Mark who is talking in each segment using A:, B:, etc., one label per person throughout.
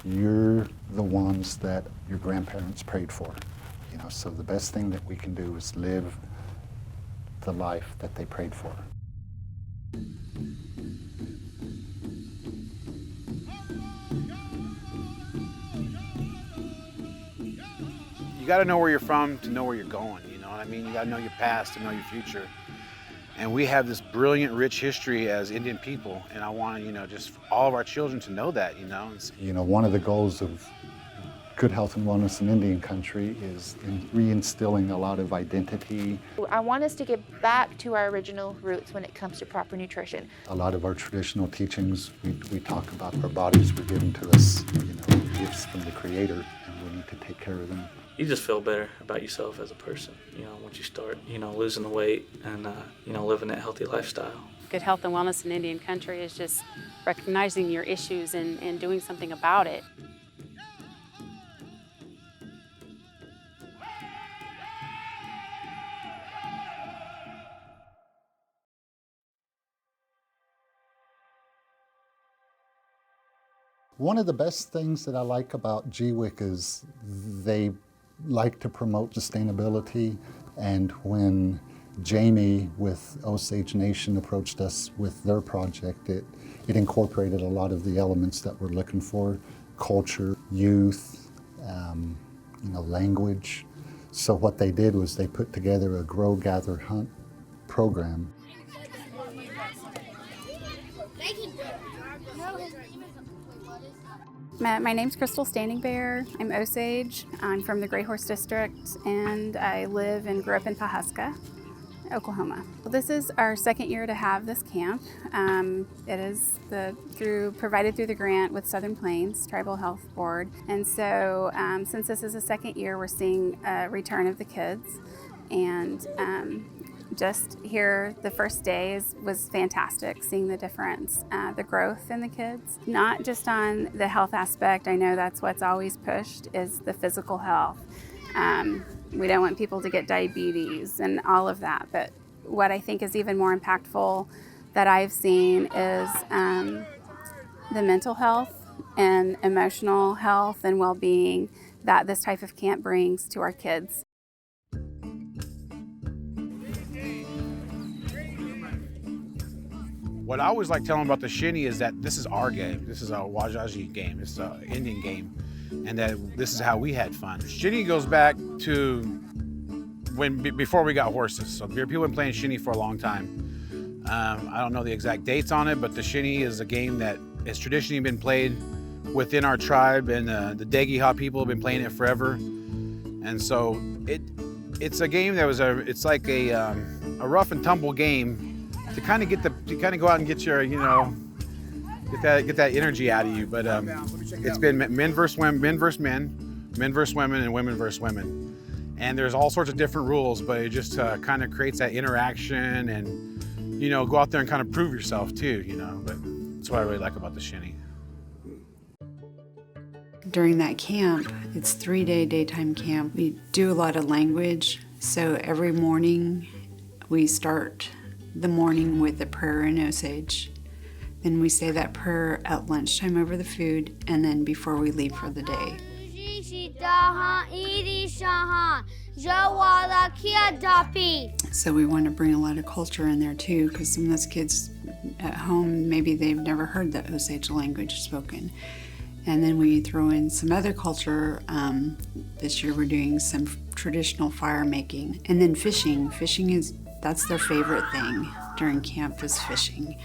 A: You're the ones that your grandparents prayed for. So the best thing that we can do is live the life that they prayed for.
B: You got to know where you're from to know where you're going, you know what I mean? You got to know your past to know your future. And we have this brilliant, rich history as Indian people, and I want to, just all of our children to know that,
A: One of the goals of good health and wellness in Indian country is reinstilling a lot of identity.
C: I want us to get back to our original roots when it comes to proper nutrition.
A: A lot of our traditional teachings, we talk about our bodies were given to us, gifts from the Creator, and we need to take care of them.
D: You just feel better about yourself as a person, once you start, losing the weight and, living that healthy lifestyle.
E: Good health and wellness in Indian country is just recognizing your issues and doing something about it.
A: One of the best things that I like about GWIC is they like to promote sustainability, and when Jamie with Osage Nation approached us with their project, it incorporated a lot of the elements that we're looking for: culture, youth, language. So what they did was they put together a grow, gather, hunt program.
F: My name's Crystal Standing Bear. I'm Osage. I'm from the Gray Horse District, and I live and grew up in Pawhuska, Oklahoma. Well, this is our second year to have this camp. It is provided through the grant with Southern Plains Tribal Health Board. And so since this is the second year, we're seeing a return of the kids. And just here, the first day was fantastic, seeing the difference, the growth in the kids. Not just on the health aspect, I know that's what's always pushed, is the physical health. We don't want people to get diabetes and all of that, but what I think is even more impactful that I've seen is the mental health and emotional health and well-being that this type of camp brings to our kids.
B: What I always like telling about the shinny is that this is our game. This is a Wajaji game. It's an Indian game. And that this is how we had fun. Shinny goes back to before we got horses. So people have been playing shinny for a long time. I don't know the exact dates on it, but the shinny is a game that has traditionally been played within our tribe, and the Dagiha people have been playing it forever. And so it's a game that it's like a rough and tumble game to kind of go out and get your, get that energy out of you. But it's been men versus men, men versus women, and women versus women. And there's all sorts of different rules, but it just kind of creates that interaction and, go out there and kind of prove yourself too, But that's what I really like about the shinny.
G: During that camp, it's 3-day daytime camp. We do a lot of language. So every morning we start the morning with a prayer in Osage. Then we say that prayer at lunchtime over the food, and then before we leave for the day. So we want to bring a lot of culture in there too, because some of those kids at home, maybe they've never heard the Osage language spoken. And then we throw in some other culture. This year we're doing some traditional fire making. And then fishing. That's their favorite thing during camp, is fishing.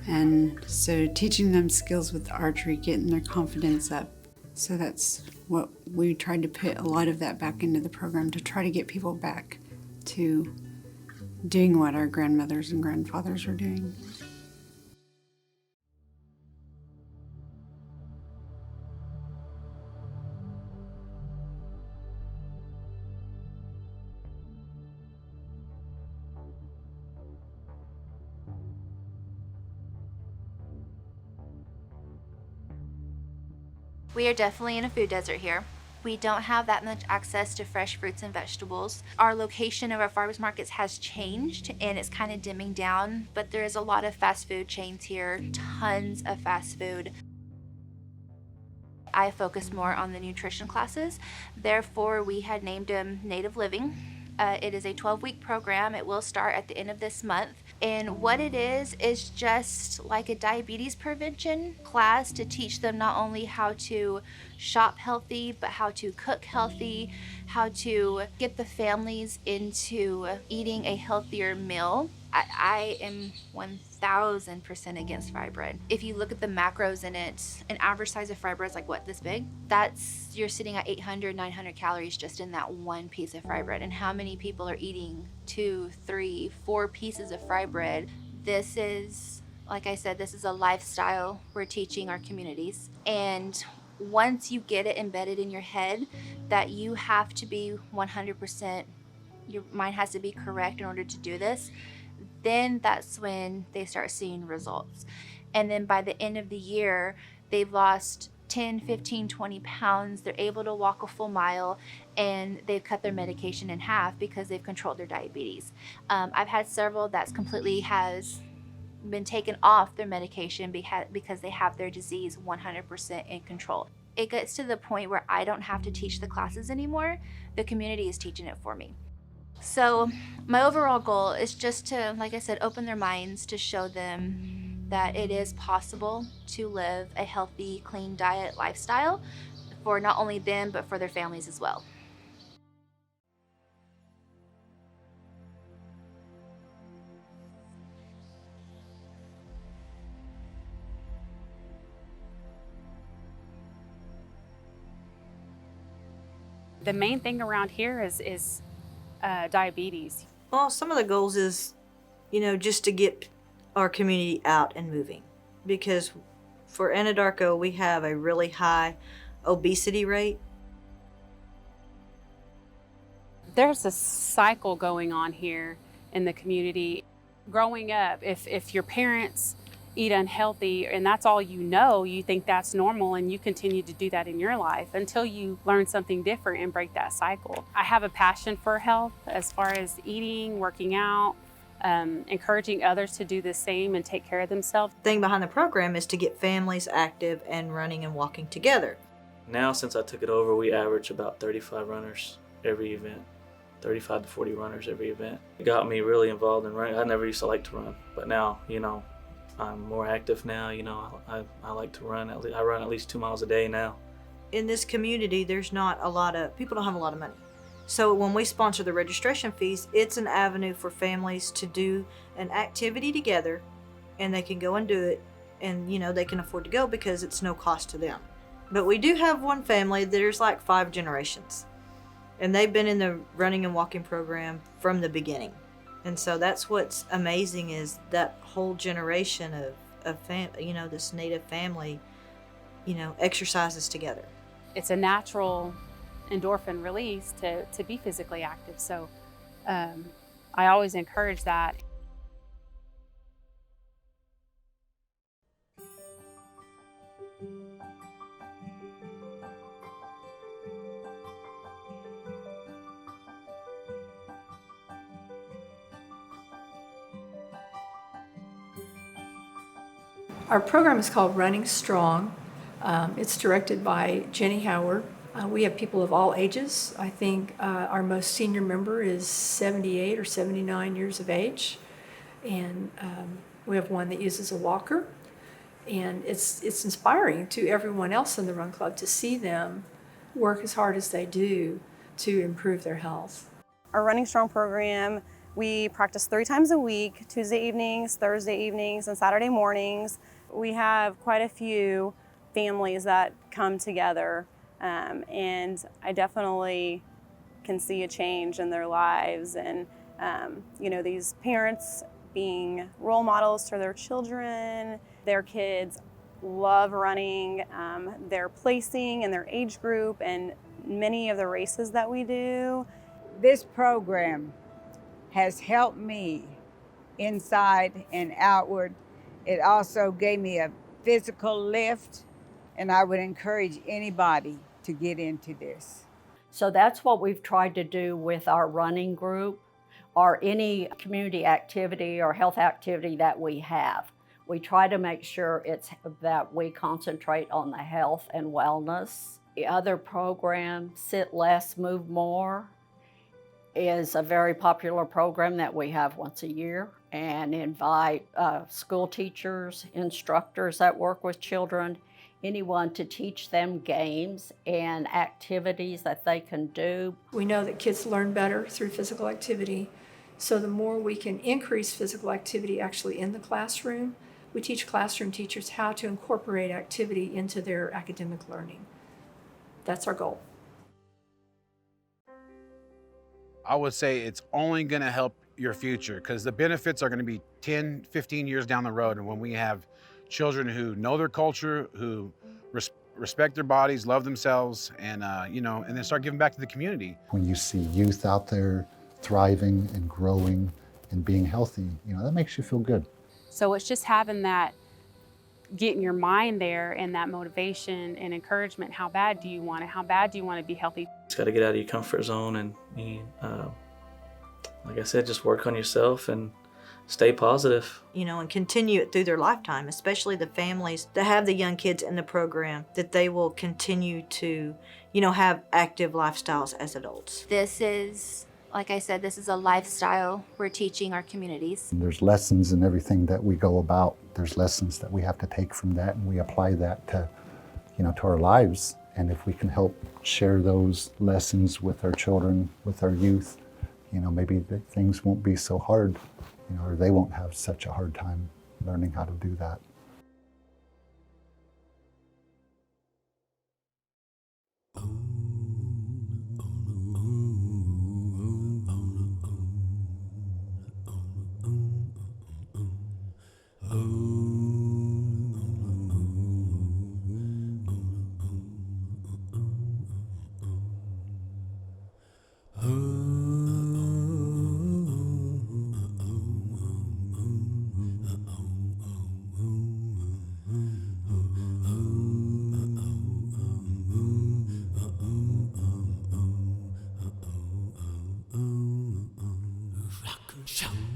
G: And so teaching them skills with archery, getting their confidence up. So that's what we tried to put a lot of that back into the program, to try to get people back to doing what our grandmothers and grandfathers were doing.
C: We are definitely in a food desert here. We don't have that much access to fresh fruits and vegetables. Our location of our farmers markets has changed and it's kind of dimming down, but there is a lot of fast food chains here, tons of fast food. I focus more on the nutrition classes. Therefore, we had named them Native Living. It is a 12-week program. It will start at the end of this month. And what it is just like a diabetes prevention class to teach them not only how to shop healthy, but how to cook healthy, how to get the families into eating a healthier meal. I am 1000% against fry bread. If you look at the macros in it, an average size of fry bread is like what, this big? You're sitting at 800, 900 calories just in that one piece of fry bread. And how many people are eating 2, 3, 4 pieces of fry bread? This is, like I said, this is a lifestyle we're teaching our communities. And once you get it embedded in your head that you have to be 100%, your mind has to be correct in order to do this, then that's when they start seeing results. And then by the end of the year, they've lost 10, 15, 20 pounds. They're able to walk a full mile, and they've cut their medication in half because they've controlled their diabetes. I've had several that's completely has been taken off their medication because they have their disease 100% in control. It gets to the point where I don't have to teach the classes anymore. The community is teaching it for me. So my overall goal is just to, like I said, open their minds to show them that it is possible to live a healthy, clean diet lifestyle for not only them, but for their families as well.
E: The main thing around here is diabetes.
H: Well, some of the goals is, just to get our community out and moving. Because for Anadarko, we have a really high obesity rate.
E: There's a cycle going on here in the community. Growing up, if your parents eat unhealthy and that's all you think that's normal, and you continue to do that in your life until you learn something different and break that cycle. I have a passion for health as far as eating, working out, encouraging others to do the same and take care of themselves.
H: The thing behind the program is to get families active and running and walking together.
D: Now, since I took it over, we average about 35 runners every event. 35 to 40 runners every event. It got me really involved in running. I never used to like to run, but now, I'm more active now. I like to run. I run at least 2 miles a day now.
H: In this community, there's not a lot of, people don't have a lot of money. So when we sponsor the registration fees, it's an avenue for families to do an activity together, and they can go and do it, and they can afford to go because it's no cost to them. But we do have one family, there's like 5 generations, and they've been in the running and walking program from the beginning. And so that's what's amazing, is that whole generation of this Native family, exercises together.
E: It's a natural endorphin release to be physically active. So I always encourage that.
I: Our program is called Running Strong. It's directed by Jenny Howard. We have people of all ages. I think our most senior member is 78 or 79 years of age. And we have one that uses a walker. And it's inspiring to everyone else in the Run Club to see them work as hard as they do to improve their health.
J: Our Running Strong program, we practice 3 times a week, Tuesday evenings, Thursday evenings, and Saturday mornings. We have quite a few families that come together, and I definitely can see a change in their lives. And these parents being role models to their children, their kids love running, they're placing in their age group and many of the races that we do.
K: This program has helped me inside and outward. It also gave me a physical lift, and I would encourage anybody to get into this.
L: So that's what we've tried to do with our running group, or any community activity or health activity that we have. We try to make sure that we concentrate on the health and wellness. The other program, Sit Less, Move More, is a very popular program that we have once a year and invite school teachers, instructors that work with children, anyone to teach them games and activities that they can do.
I: We know that kids learn better through physical activity, so the more we can increase physical activity actually in the classroom, we teach classroom teachers how to incorporate activity into their academic learning. That's our goal.
B: I would say it's only going to help your future because the benefits are going to be 10, 15 years down the road. And when we have children who know their culture, who respect their bodies, love themselves, and and then start giving back to the community.
A: When you see youth out there thriving and growing and being healthy, that makes you feel good.
E: So it's just having that, getting your mind there and that motivation and encouragement. How bad do you want it? How bad do you want to be healthy?
D: Just got to get out of your comfort zone and like I said, just work on yourself and stay positive.
H: And continue it through their lifetime, especially the families that have the young kids in the program, that they will continue to, have active lifestyles as adults.
C: This is, like I said, this is a lifestyle we're teaching our communities.
A: And there's lessons in everything that we go about. There's lessons that we have to take from that, and we apply that to, to our lives. And if we can help share those lessons with our children, with our youth, maybe things won't be so hard, or they won't have such a hard time learning how to do that.
M: Show.